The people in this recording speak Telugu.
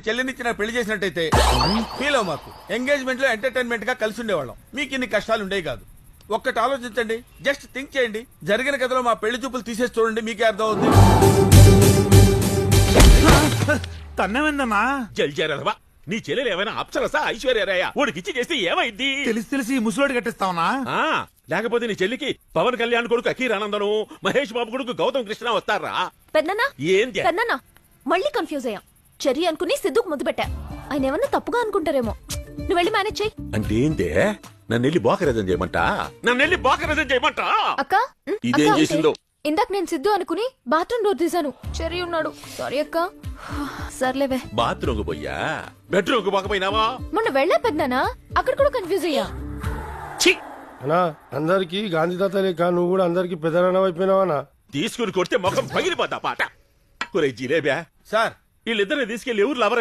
చెల్లినిచ్చిన పెళ్లి చేసినట్టయితే ఫీల్ అవ్వ మాకు ఎంగేజ్మెంట్ లో ఎంటర్టైన్మెంట్ గా కలిసి ఉండేవాళ్ళం. మీకు ఇన్ని కష్టాలు ఉండేవి కాదు. ఒక్కటి ఆలోచించండి, జస్ట్ థింక్ చేయండి. జరిగిన కథలో మా పెళ్లి చూపులు తీసేసి చూడండి, మీకే అర్థం అవుతుంది. తన్నవేందన్నా? జల్జారదవా, నీ చెల్లెలు ఏమైనా అప్సరసా ఐశ్వర్యరాయ ఓడికిచ్చి చేస్తే ఏమైంది? తెలిసి ముసలోడి కట్టిస్తావునా? లేకపోతే నీ చెల్లికి పవన్ కళ్యాణ్ కొడుకు అఖీర్ ఆనందను, మహేష్ బాబు కొడుకు గౌతమ్ కృష్ణ వస్తారా? పెద్దనా ఏంది పెద్దనా మళ్ళీ కన్ఫ్యూజ్ అయ్యా. చెర్రీ అనుకుని సిద్ధుకు ముద్దు పెట్టా. ఆయన ఏమన్నా తప్పుగా అనుకుంటారేమో. నువ్వు వెళ్ళి మేనేజ్ చెయ్యి. అంటే ఏంటే? నన్ను వెళ్ళి బోకరజం చేయమంట? అక్క ఇదేం అక్క, చేసిందో? ఇందాక నేను సిద్ధు అనుకుని బాత్రూమ్ డోర్ తీశాను. చెర్రీ ఉన్నాడు. సారీ అక్క. సర్లేవే. బాత్రూమ్ కు పోయా, బెడ్రూమ్ కు పోకపోయినావా? మొన్న వెళ్ళా పెద్దనా, అక్కడ కూడా కన్ఫ్యూజ్ అయ్యా. అన్నా అందరికి గాంధీ తాత లేక నువ్వు కూడా అందరికి పెద్దనాన్న అయిపోయినావా? తీసుకుని కొడితే ముఖం పగిలిపోతా పాట. ఒరే జిలేబా, సార్ వీళ్ళిద్దరిని తీసుకెళ్లి ఎవరు లవర్